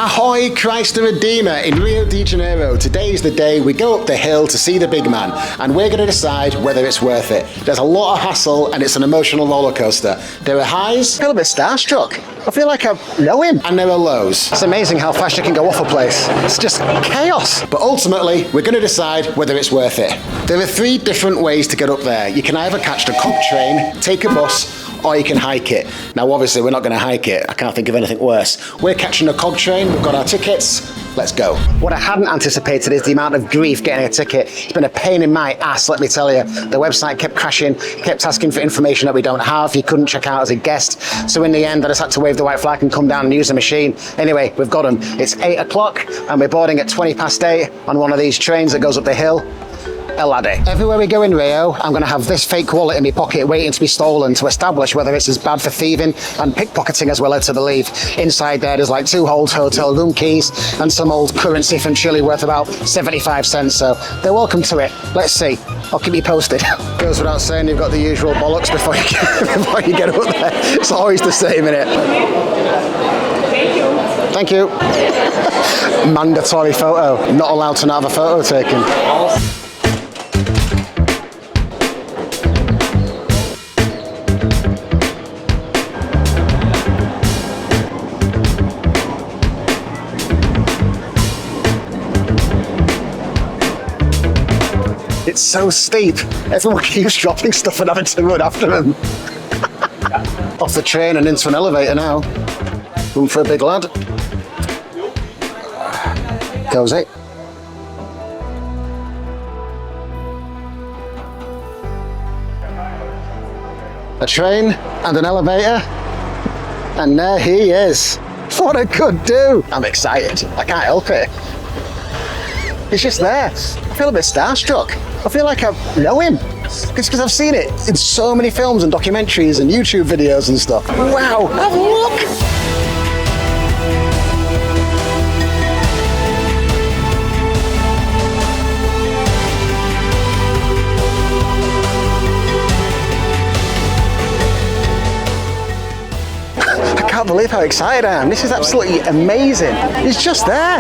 Ahoy Christ the Redeemer in Rio de Janeiro. Today is the day we go up the hill to see the big man, and we're going to decide whether it's worth it. There's a lot of hassle and it's an emotional roller coaster. There are highs. I feel a bit starstruck. I feel like I know him. And there are lows. It's amazing how fast you can go off a place. It's just chaos. But ultimately, we're going to decide whether it's worth it. There are 3 different ways to get up there. You can either catch the Cog train, take a bus, or you can hike it. Now obviously we're not going to hike it. I can't think of anything worse. We're catching a Cog train, we've got our tickets, let's go. What I hadn't anticipated is the amount of grief getting a ticket. It's been a pain in my ass, let me tell you. The website kept crashing, kept asking for information that we don't have, you couldn't check out as a guest. So in the end I just had to wave the white flag and come down and use the machine. Anyway, we've got them. It's 8 o'clock and we're boarding at 8:20 on one of these trains that goes up the hill. Eladi. Everywhere we go in Rio, I'm going to have this fake wallet in my pocket waiting to be stolen to establish whether it's as bad for thieving and pickpocketing as well to believe. Inside there's like 2 old hotel room keys and some old currency from Chile worth about 75 cents, so they're welcome to it. Let's see. I'll keep you posted. Goes without saying you've got the usual bollocks before you get up there. It's always the same, innit? Thank you. Mandatory photo. Not allowed to not have a photo taken. It's so steep. Everyone keeps dropping stuff and having to run after them. Off the train and into an elevator now. Room for a big lad. Goes it. A train and an elevator. And there he is. What a good do. I'm excited. I can't help it. He's just there. I feel a bit starstruck. I feel like I know him. It's because I've seen it in so many films and documentaries and YouTube videos and stuff. Wow, have a look. I can't believe how excited I am. This is absolutely amazing. He's just there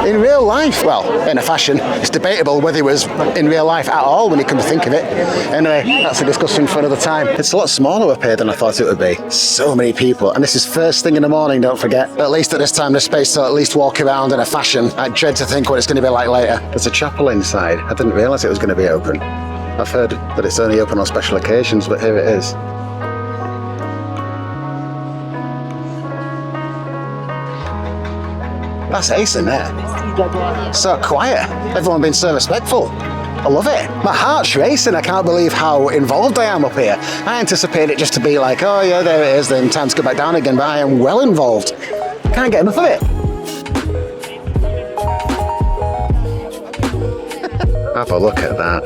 in real life. Well, in a fashion. It's debatable whether he was in real life at all when you come to think of it. Anyway, that's a discussion for another time. It's a lot smaller up here than I thought it would be. So many people. And this is first thing in the morning, don't forget. But at least at this time there's space to at least walk around in a fashion. I dread to think what it's going to be like later. There's a chapel inside. I didn't realise it was going to be open. I've heard that it's only open on special occasions, but here it is. That's ace in there. So quiet. Everyone being so respectful. I love it. My heart's racing. I can't believe how involved I am up here. I anticipate it just to be like, oh yeah, there it is, then time to go back down again, but I am well involved. Can't get enough of it. Have a look at that.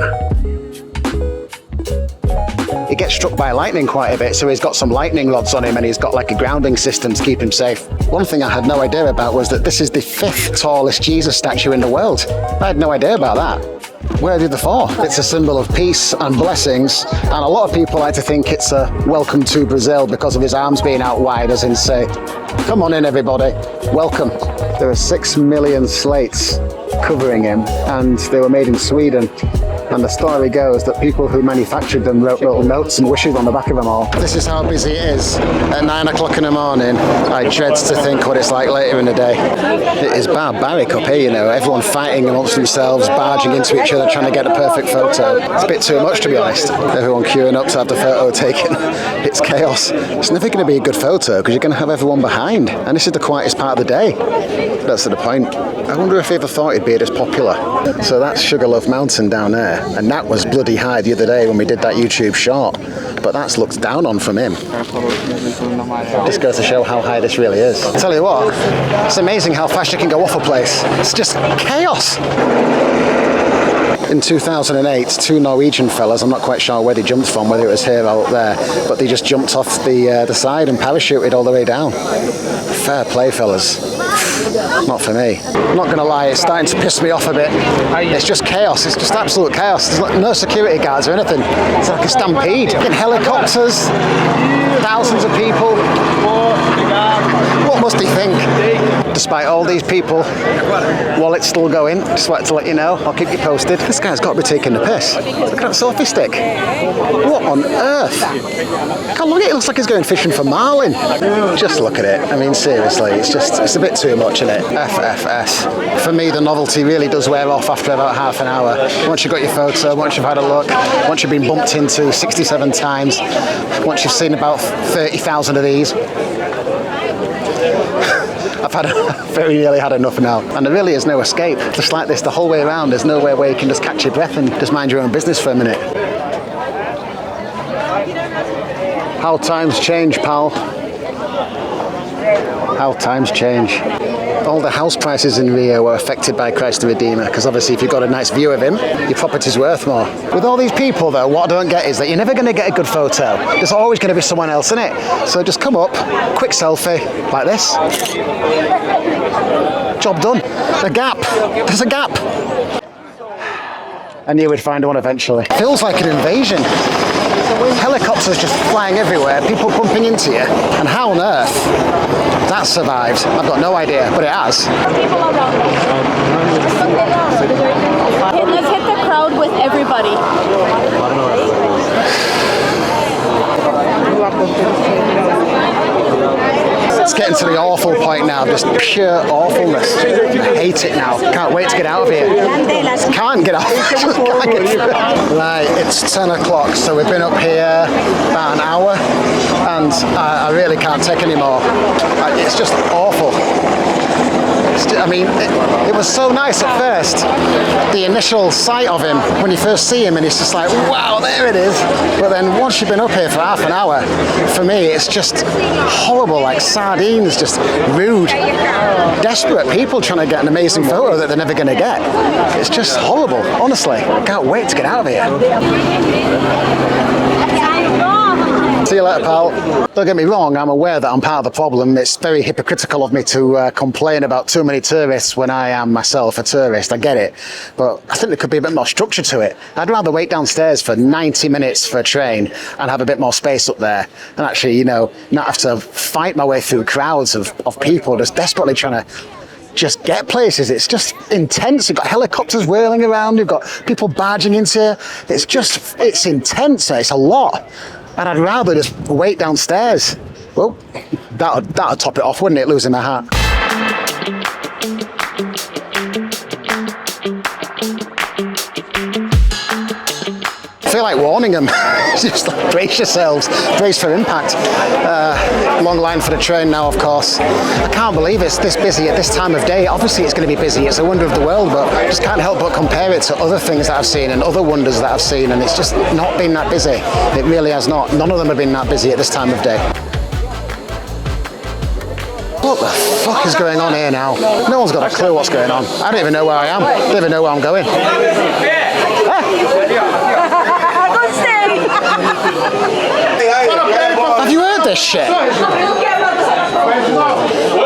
He gets struck by lightning quite a bit, so he's got some lightning rods on him and he's got like a grounding system to keep him safe. One thing I had no idea about was that this is the 5th tallest Jesus statue in the world. I had no idea about that. Where are the other 4? It's a symbol of peace and blessings, and a lot of people like to think it's a welcome to Brazil because of his arms being out wide, as in say, come on in everybody, welcome. There are 6 million slates covering him, and they were made in Sweden. And the story goes that people who manufactured them wrote little notes and wishes on the back of them all. This is how busy it is. At 9 o'clock in the morning, I dread to think what it's like later in the day. It is barbaric up here, you know, everyone fighting amongst themselves, barging into each other, trying to get a perfect photo. It's a bit too much, to be honest. Everyone queuing up to have the photo taken. It's chaos. It's never going to be a good photo because you're going to have everyone behind. And this is the quietest part of the day. That's the point. I wonder if he ever thought he'd be this popular. So that's Sugarloaf Mountain down there. And that was bloody high the other day when we did that YouTube short. But that's looked down on from him. Just goes to show how high this really is. I'll tell you what, it's amazing how fast you can go off a place. It's just chaos. In 2008, 2 Norwegian fellas, I'm not quite sure where they jumped from, whether it was here or up there, but they just jumped off the side and parachuted all the way down. Fair play, fellas. Not for me. I'm not going to lie, it's starting to piss me off a bit. It's just chaos. It's just absolute chaos. There's no security guards or anything. It's like a stampede. In helicopters, thousands of people. What must he think? Despite all these people, wallet's still going. Just wanted to let you know. I'll keep you posted. This guy's got to be taking the piss. Look at that selfie stick. What on earth? God, look at it. It looks like he's going fishing for marlin. Just look at it. I mean, seriously, it's a bit too much, isn't it? FFS. For me, the novelty really does wear off after about half an hour. Once you've got your photo, once you've had a look, once you've been bumped into 67 times, once you've seen about 30,000 of these, I've very nearly had enough now, and there really is no escape. Just like this the whole way around, there's nowhere where you can just catch your breath and just mind your own business for a minute. How times change, pal. How times change. All the house prices in Rio were affected by Christ the Redeemer, because obviously if you've got a nice view of him, your property's worth more. With all these people though, what I don't get is that you're never going to get a good photo. There's always going to be someone else in it. So just come up, quick selfie, like this. Job done. A gap. There's a gap. I knew we'd find one eventually. Feels like an invasion. Helicopters just flying everywhere, people bumping into you. And how on earth that survived? I've got no idea, but it has. Let's hit the crowd with everybody. It's getting to the awful point now, just pure awfulness. I hate it now. Can't wait to get out of here. Can't get out. Can't get through. Right, it's 10 o'clock, so we've been up here about an hour, and I really can't take any more. It's just awful. I mean, it was so nice at first, the initial sight of him, when you first see him, and it's just like, wow, there it is. But then once you've been up here for half an hour, for me, it's just horrible, like sardines, just rude, desperate people trying to get an amazing photo that they're never going to get. It's just horrible, honestly. Can't wait to get out of here. See you later, pal. Don't get me wrong, I'm aware that I'm part of the problem. It's very hypocritical of me to complain about too many tourists when I am myself a tourist. I get it. But I think there could be a bit more structure to it. I'd rather wait downstairs for 90 minutes for a train and have a bit more space up there and actually, you know, not have to fight my way through crowds of people just desperately trying to just get places. It's just intense. You've got helicopters whirling around. You've got people barging into you. It's intense. It's a lot. And I'd rather just wait downstairs. Well, that'd top it off, wouldn't it, losing my hat? I feel like warning them. Just like, brace yourselves, brace for impact. Long line for the train now, of course. I can't believe it's this busy at this time of day. Obviously it's going to be busy, it's a wonder of the world, but I just can't help but compare it to other things that I've seen and other wonders that I've seen, and it's just not been that busy. It really has not. None of them have been that busy at this time of day. What the fuck is going on here now? No one's got a clue what's going on. I don't even know where I am. I don't even know where I'm going. Have you heard this shit?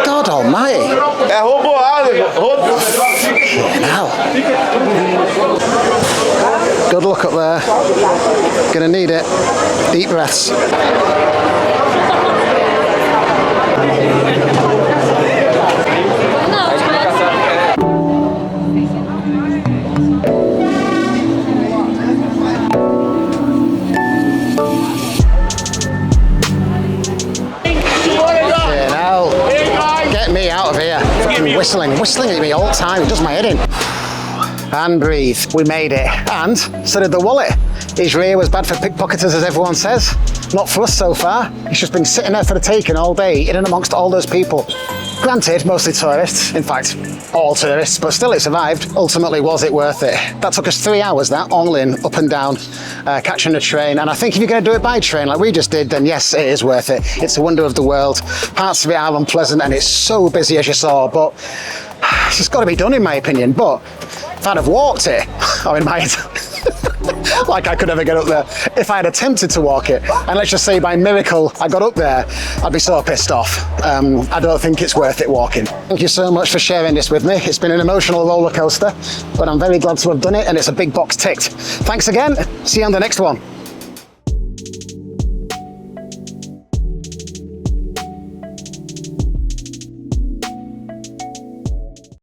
God almighty. Now. Good luck up there. Gonna need it. Deep breaths. Me out of here. Fucking whistling at me all the time. It does my head in. And breathe. We made it. And so did the wallet. Israel was bad for pickpocketers, as everyone says. Not for us so far. It's just been sitting there for the taking all day, in and amongst all those people. Granted, mostly tourists. In fact, all tourists, but still it survived. Ultimately, was it worth it? That took us 3 hours, that, all in, up and down, catching a train. And I think if you're going to do it by train like we just did, then yes, it is worth it. It's a wonder of the world. Parts of it are unpleasant and it's so busy, as you saw, but it's just got to be done, in my opinion. But if I'd have walked it, or in my like I could never get up there. If I had attempted to walk it, and let's just say by miracle I got up there, I'd be so pissed off. I don't think it's worth it walking. Thank you so much for sharing this with me. It's been an emotional roller coaster, but I'm very glad to have done it, and it's a big box ticked. Thanks again. See you on the next one.